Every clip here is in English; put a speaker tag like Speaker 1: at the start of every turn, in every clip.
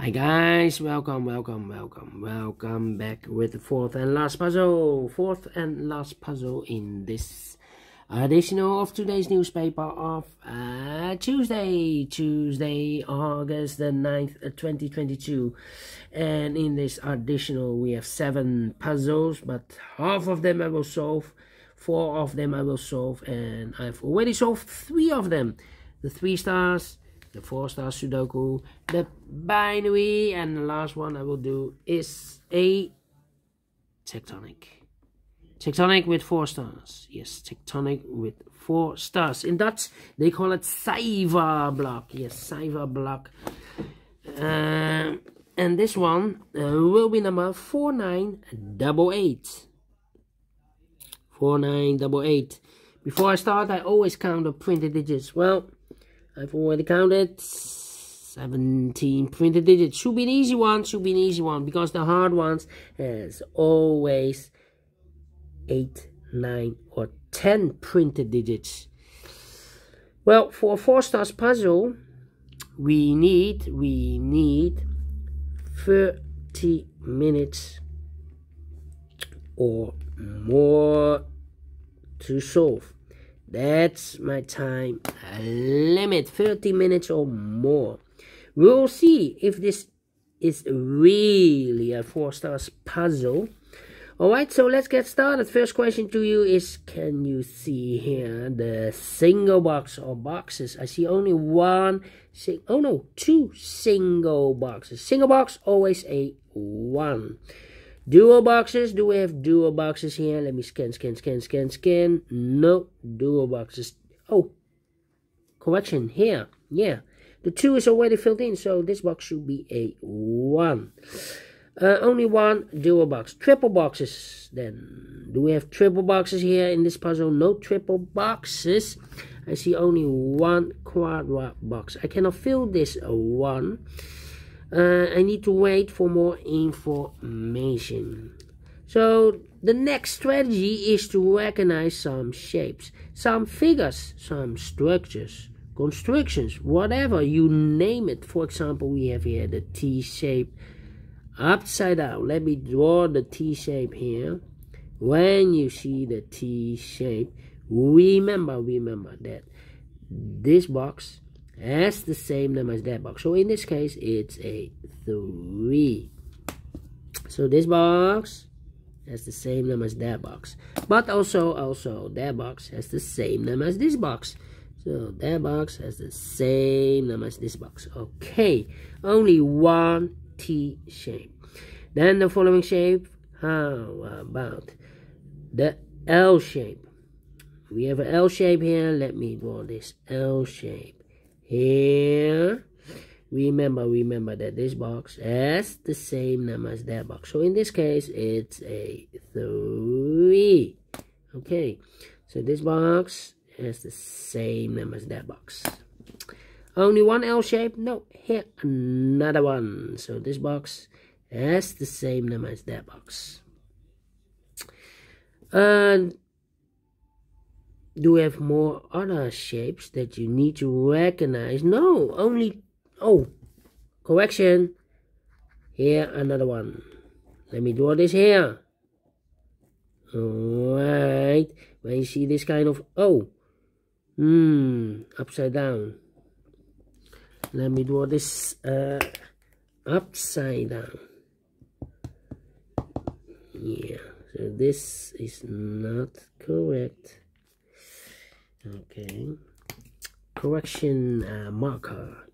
Speaker 1: Hi guys, welcome back with the fourth and last puzzle in this edition of today's newspaper of Tuesday, August the 9th, 2022. And in this additional we have 7 puzzles, but half of them I will solve, 4 of them I will solve, and I've already solved 3 of them. The 3 stars, the 4-star Sudoku, the binary, and the last one I will do is a tectonic. Tectonic with 4 stars. Yes, tectonic with 4 stars. In Dutch, they call it cijferblok. Yes, cijferblok. And this one will be number 4988. 4988. Before I start, I always count the printed digits. Well, I've already counted 17 printed digits. Should be an easy one, because the hard ones has always 8, 9, or 10 printed digits. Well, for a 4-star puzzle, we need 30 minutes or more to solve. That's my time limit, 30 minutes or more. We'll see if this is really a 4-star puzzle. Alright, so let's get started. First question to you is, can you see here the single box or boxes? I see only 2 single boxes. Single box, always a 1. Dual boxes, do we have dual boxes here? Let me scan. No dual boxes. Oh, correction here. Yeah, the 2 is already filled in, so this box should be a 1. Only 1 dual box. Triple boxes then. Do we have triple boxes here in this puzzle? No triple boxes. I see only 1 quadra box. I cannot fill this 1. I need to wait for more information. So the next strategy is to recognize some shapes, some figures, some structures, constructions, whatever you name it. For example, we have here the T shape upside down. Let me draw the T shape here. When you see the T shape, remember that this box has the same number as that box. So in this case, it's a 3. So this box has the same number as that box. But also that box has the same number as this box. So that box has the same number as this box. Okay, only 1 T shape. Then the following shape, how about the L shape? We have an L shape here. Let me draw this L shape. Here, remember that this box has the same number as that box. So in this case, it's a 3. Okay, so this box has the same number as that box. Only 1 L shape? No, here another one. So this box has the same number as that box. Do we have more other shapes that you need to recognize? No, only, oh, correction. Here, another one. Let me draw this here. Alright, when you see this kind of, upside down. Let me draw this upside down. Yeah, so this is not correct. Okay, correction marker.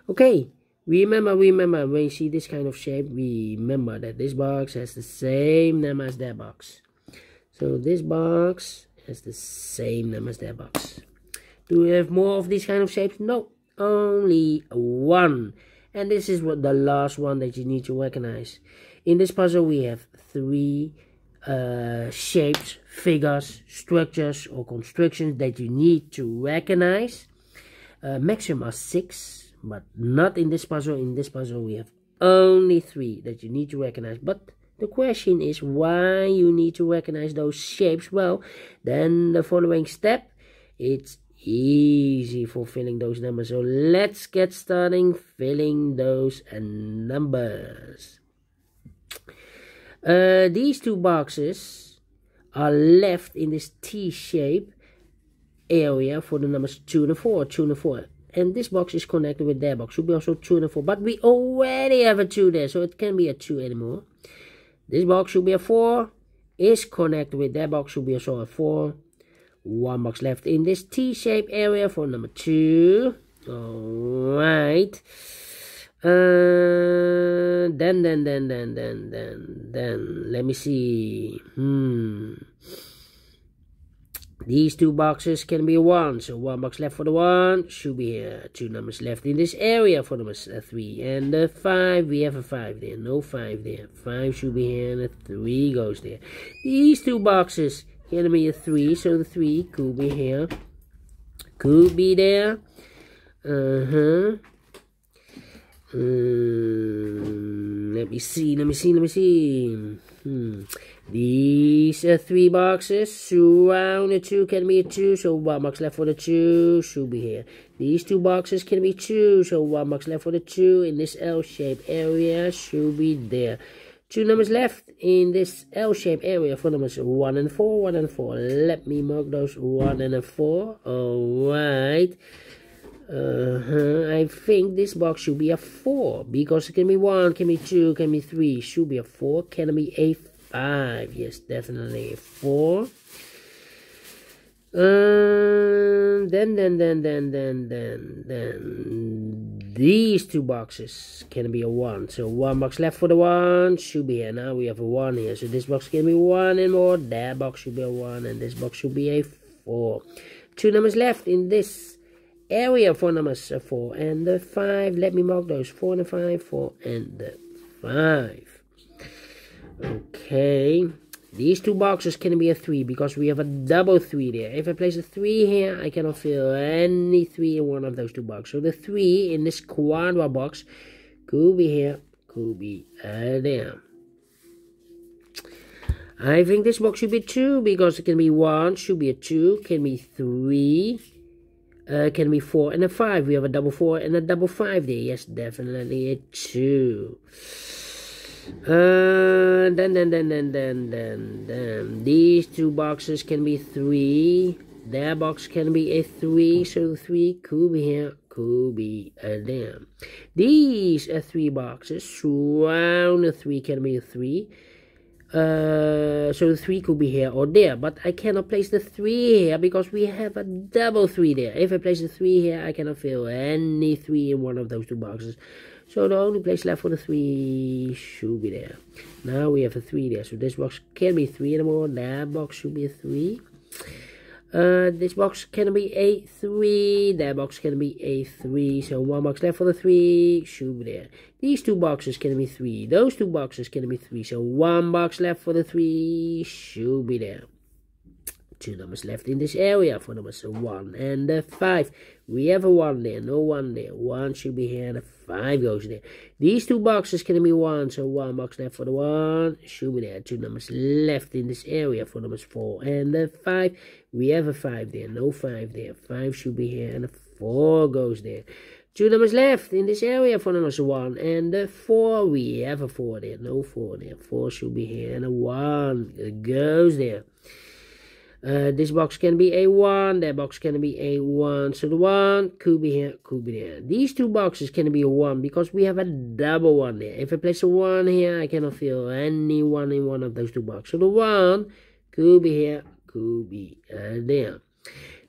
Speaker 1: Okay, remember when you see this kind of shape, remember that this box has the same number as that box. So this box has the same number as that box. Do we have more of these kind of shapes? No, only 1. And this is what the last one that you need to recognize. In this puzzle we have 3 shapes, figures, structures, or constructions that you need to recognize. Maximum are 6, but not in this puzzle. In this puzzle we have only 3 that you need to recognize. But the question is why you need to recognize those shapes. Well, then the following step, it's easy for filling those numbers. So let's get starting filling those numbers. These two boxes are left in this T-shape area for the numbers 2 and 4, 2 and 4. And this box is connected with that box. Should be also 2 and 4. But we already have a 2 there, so it can't be a 2 anymore. This box should be a 4. Is connected with that box, should be also a 4. One box left in this T-shape area for number 2. Alright. Then, let me see. These two boxes can be 1, so 1 box left for the 1, should be here. 2 numbers left in this area for number 3, and the 5, we have a 5 there, no 5 there. 5 should be here, and the 3 goes there. These two boxes can be a 3, so the 3 could be here, could be there. Let me see. These 3 boxes surround the 2 can be a 2, so 1 box left for the 2 should be here. These 2 boxes can be 2, so 1 box left for the 2 in this L-shaped area should be there. 2 numbers left in this L-shaped area for numbers 1 and 4, 1 and 4. Let me mark those 1 and a 4. Alright. I think this box should be a 4 because it can be 1, can be 2, can be 3, should be a 4, can be a 5. Yes, definitely a 4. Then these 2 boxes can be a 1. So 1 box left for the 1 should be here. Now we have a 1 here. So this box can be 1 and more. That box should be a 1 and this box should be a 4. 2 numbers left in this area for numbers 4 and the 5. Let me mark those 4 and the 5, 4 and the 5. Okay, these 2 boxes can be a 3 because we have a double 3 there. If I place a 3 here, I cannot fill any 3 in one of those 2 boxes. So the 3 in this quadra box could be here, could be there. I think this box should be 2 because it can be 1, should be a 2, can be 3. Can be 4 and a 5. We have a double 4 and a double 5 there. Yes, definitely a 2. Then these 2 boxes can be 3. That box can be a 3, so 3 could be here, could be there. These 3 boxes surround the 3 can be a 3. So the 3 could be here or there, but I cannot place the 3 here because we have a double 3 there. If I place the 3 here, I cannot fill any 3 in one of those 2 boxes. So the only place left for the 3 should be there. Now we have a 3 there, so this box can be 3 anymore. That box should be a 3. This box can be a 3. That box can be a 3. So 1 box left for the 3 should be there. These 2 boxes can be 3. Those 2 boxes can be 3. So 1 box left for the 3 should be there. 2 numbers left in this area for numbers 1 and 5. We have a 1 there, no 1 there. 1 should be here and a 5 goes there. These 2 boxes can be 1, so 1 box left for the 1 should be there. 2 numbers left in this area for numbers 4 and 5. We have a 5 there, no 5 there. 5 should be here and a 4 goes there. 2 numbers left in this area for numbers 1 and 4. We have a 4 there, no 4 there. 4 should be here and a 1 goes there. This box can be a 1, that box can be a 1, so the 1 could be here, could be there. These 2 boxes can be a 1 because we have a double 1 there. If I place a 1 here, I cannot fill any 1 in one of those 2 boxes. So the 1 could be here, could be there.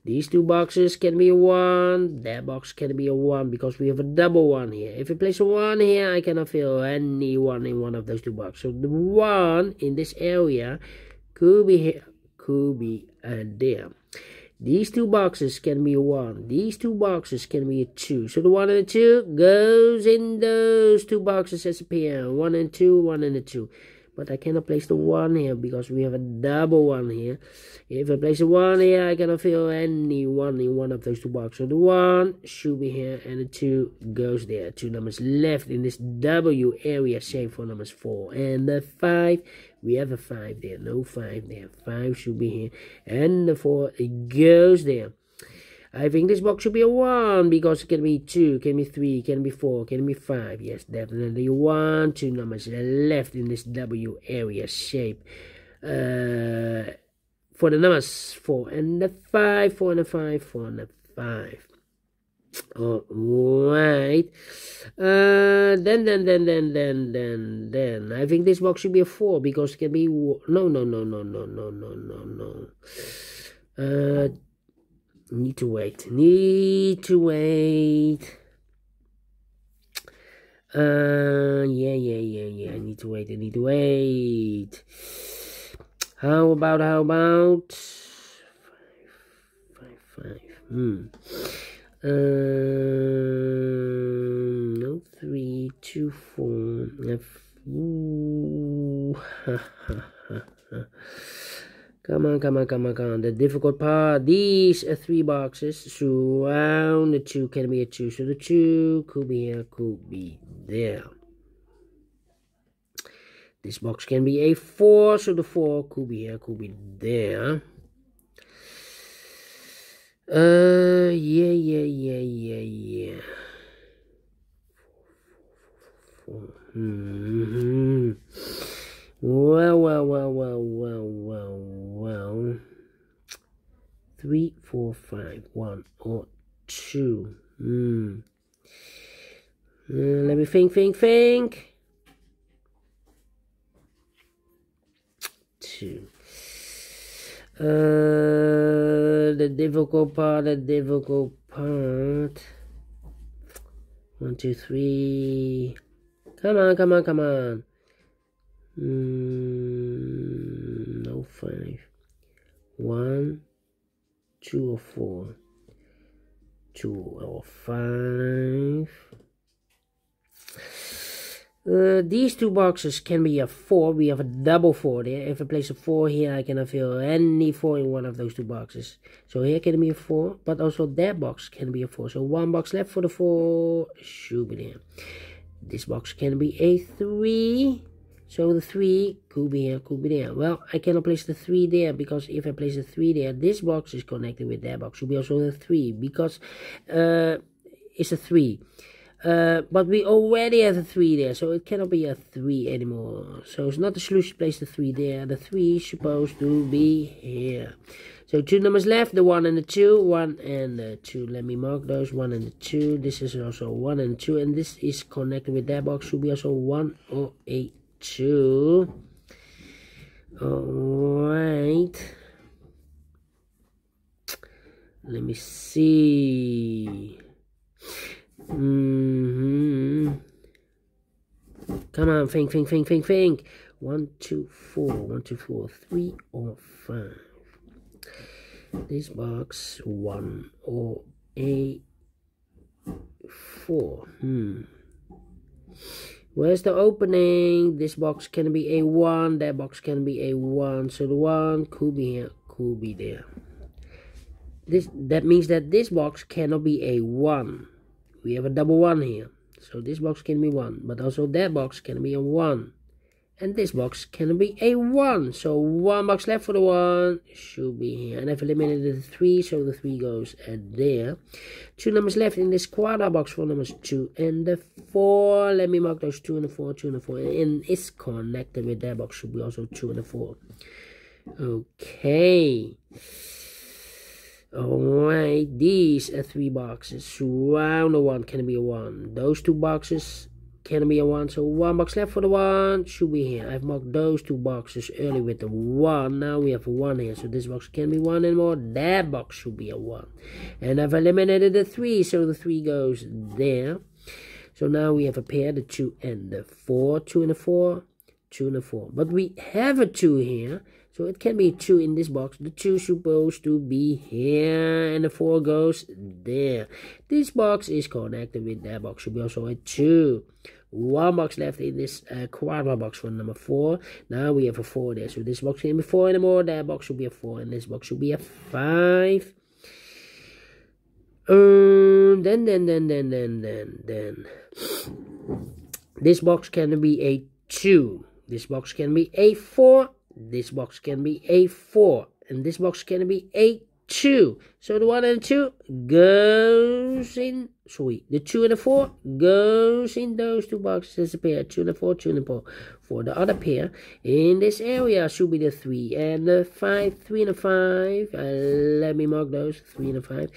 Speaker 1: These 2 boxes can be a 1, that box can be a 1 because we have a double 1 here. If I place a 1 here, I cannot fill any 1 in one of those 2 boxes. So the 1 in this area could be here, could be there. These 2 boxes can be a 1. These 2 boxes can be a 2. So the 1 and the 2 goes in those 2 boxes as a pair. 1 and 2, 1 and a 2. But I cannot place the 1 here because we have a double 1 here. If I place a 1 here, I cannot fill any 1 in one of those 2 boxes. So the 1 should be here and the 2 goes there. 2 numbers left in this W area, same for numbers 4 and the 5. We have a 5 there, no 5 there. 5 should be here and the 4 it goes there. I think this box should be a 1 because it can be 2, can be 3, can be 4, can be 5. Yes, definitely 1. 2 numbers left in this W area shape. For the numbers 4 and the 5, 4 and the 5, 4 and the 5. Alright. Then I think this box should be a 4 because it can be no. Need to wait. Yeah. I need to wait. How about 5. No, 3, 2, 4. Come on. The difficult part. These are 3 boxes. Surround the 2 can be a 2. So the 2 could be here, could be there. This box can be a 4. So the 4 could be here, could be there. Yeah. 4. Well. 3, 4, 5, 1 or 2. Let me think. 2. The difficult part. 1, 2, 3. Come on. No, 5. 1, 2 or 4. 2 or 5. These 2 boxes can be a 4. We have a double 4 there. If I place a 4 here, I cannot fill any 4 in one of those 2 boxes. So here can be a 4, but also that box can be a 4. So 1 box left for the 4 should be there. This box can be a 3. So the 3 could be here, could be there. Well, I cannot place the 3 there because if I place the 3 there, this box is connected with that box. Should be also the 3 because it's a 3. But we already have a 3 there, so it cannot be a 3 anymore. So it's not the solution to place the 3 there. The 3 is supposed to be here. So 2 numbers left, the 1 and the 2. 1 and the 2. Let me mark those. 1 and the 2. This is also 1 and 2. And this is connected with that box. Should be also 1 or a 2. Alright. Let me see. Come on, think. 1, 2, 4. 3 or 5. This box 1 or a 4. Where's the opening? This box can be a 1. That box can be a 1. So the 1 could be here, could be there. That means that this box cannot be a 1. We have a double 1 here. So this box can be 1. But also that box can be a 1. And this box can be a 1. So 1 box left for the 1 should be here. And I've eliminated the 3. So the 3 goes there. 2 numbers left in this quarter box for numbers 2 and the 4. Let me mark those 2 and the 4. 2 and the 4. And it's connected with that box. Should be also 2 and the 4. Okay. Alright, these are 3 boxes. Surround the 1 can be a 1. Those 2 boxes can be a 1. So 1 box left for the 1 should be here. I've marked those 2 boxes earlier with the 1. Now we have a 1 here. So this box can be 1 and more. That box should be a 1. And I've eliminated the 3. So the 3 goes there. So now we have a pair, the 2 and the 4. 2 and the 4. 2 and the 4. But we have a 2 here. So it can be a 2 in this box. The 2 is supposed to be here. And the 4 goes there. This box is connected with that box. Should be also a 2. 1 box left in this quarter box for number 4. Now we have a 4 there. So this box can be 4 anymore. That box should be a 4. And this box should be a 5. Then. This box can be a 2. This box can be a 4. This box can be a 4. And this box can be a 2. So the 1 and 2 goes in, sorry, the 2 and the 4 goes in those 2 boxes as a pair. 2 and the 4, 2 and the 4. For the other pair, in this area should be the 3 and the 5, 3 and the 5. Let me mark those, 3 and the 5.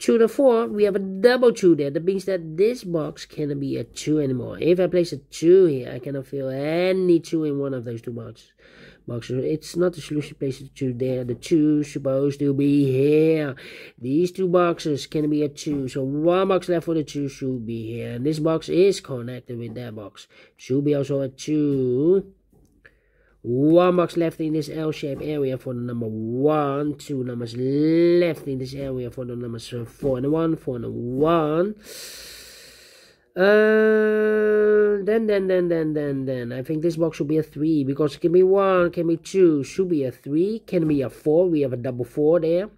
Speaker 1: 2 and the 4, we have a double 2 there. That means that this box cannot be a 2 anymore. If I place a 2 here, I cannot fill any 2 in one of those 2 boxes. It's not the solution, place the 2 there. The 2 is supposed to be here. These 2 boxes can be a 2. So 1 box left for the 2 should be here. And this box is connected with that box. Should be also a 2. 1 box left in this L-shaped area for the number 1. 2 numbers left in this area for the numbers 4 and a 1. 4 and a 1. Then I think this box should be a 3 because it can be 1, can be 2, should be a 3, can be a 4. We have a double 4 there.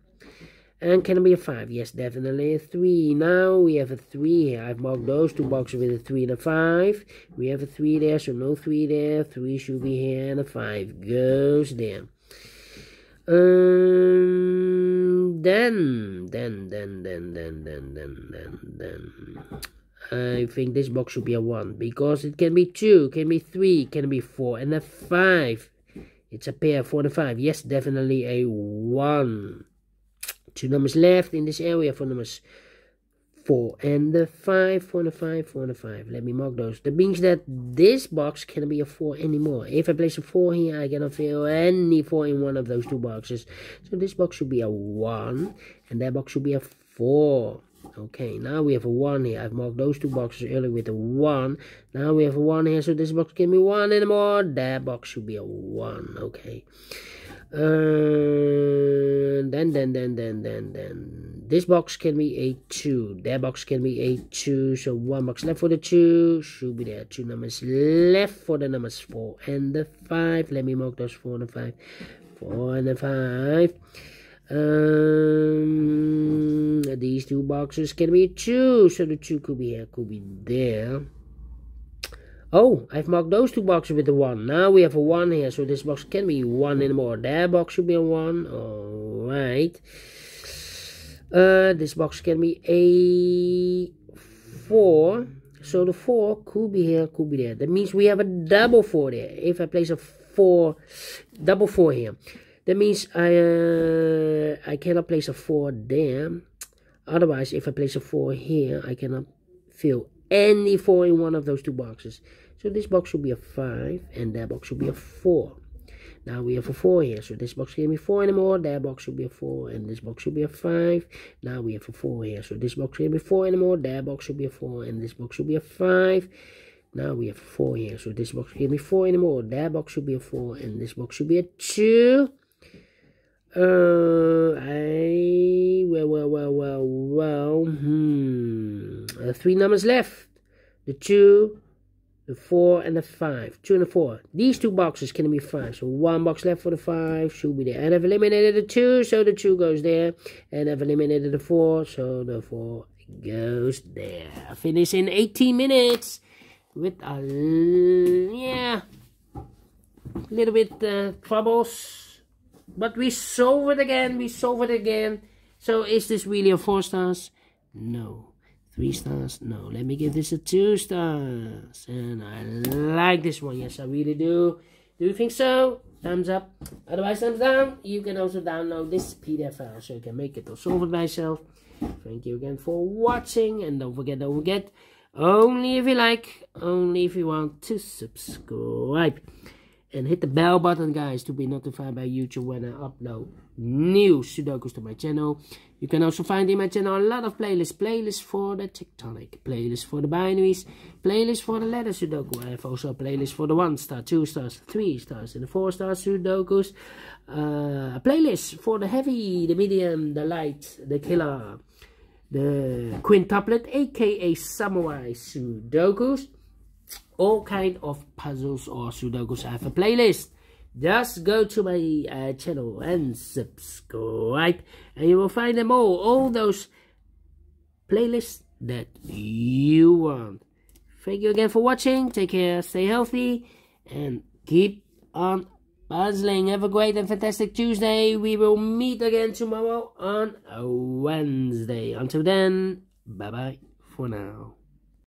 Speaker 1: And can it be a 5? Yes, definitely a 3. Now we have a 3 here. I've marked those 2 boxes with a 3 and a 5. We have a 3 there, so no 3 there. 3 should be here, and a 5 goes there. Then. I think this box should be a 1 because it can be 2, can be 3, can be 4, and a 5. It's a pair, 4 and a 5. Yes, definitely a 1. 2 numbers left in this area for numbers 4 and the 5, 4 and a 5, 4 and a 5. Let me mark those. That means that this box cannot be a 4 anymore. If I place a 4 here, I cannot fill any 4 in one of those 2 boxes. So this box should be a 1 and that box should be a 4. Okay, now we have a 1 here. I've marked those 2 boxes earlier with a 1. Now we have a 1 here, so this box can be 1 anymore. That box should be a 1. Okay. Then this box can be a 2. That box can be a 2. So 1 box left for the 2 should be there. 2 numbers left for the numbers 4 and the 5. Let me mark those 4 and the 5. 4 and the 5. These 2 boxes can be a 2. So the 2 could be here, could be there. Oh, I've marked those 2 boxes with a 1. Now we have a 1 here, so this box can be 1 anymore. That box should be a 1. Alright. This box can be a 4. So the 4 could be here, could be there. That means we have a double 4 there. If I place a 4, double 4 here, that means I cannot place a 4 there. Otherwise, if I place a 4 here, I cannot fill any 4 in one of those 2 boxes. So this box should be a 5 and that box should be a 4. Now we have a 4 here, so this box can't be 4 anymore. That box should be a 4 and this box should be a 5. Now we have a 4 here, so this box can't be 4 anymore. That box should be a 4 and this box should be a 5. Now we have a 4 here, so this box can't be 4 anymore. That box should be a 4 and this box should be a 2. 3 numbers left. The 2, the 4, and the 5. 2 and the 4. These 2 boxes can be 5. So 1 box left for the 5 should be there. And I've eliminated the 2, so the 2 goes there. And I've eliminated the 4, so the 4 goes there. Finish in 18 minutes with a little bit troubles. But we solve it again. So is this really a 4 stars? No. 3 stars? No. Let me give this a 2 stars. And I like this one. Yes, I really do. Do you think so? Thumbs up. Otherwise, thumbs down. You can also download this PDF file so you can make it or solve it by yourself. Thank you again for watching. And don't forget, only if you like, only if you want to subscribe. And hit the bell button, guys, to be notified by YouTube when I upload new Sudokus to my channel. You can also find in my channel a lot of playlists. Playlists for the tectonic, playlists for the binaries, playlists for the letter Sudoku. I have also a playlist for the 1 star, 2 stars, 3 stars, and the 4 star Sudokus. A playlist for the heavy, the medium, the light, the killer, the quintuplet, aka samurai Sudokus. All kind of puzzles or Sudokus. I have a playlist. Just go to my channel and subscribe, and you will find them all those playlists that you want. Thank you again for watching. Take care, stay healthy, and keep on Puzzling. Have a great and fantastic Tuesday. We will meet again tomorrow on Wednesday. Until then, bye-bye for now.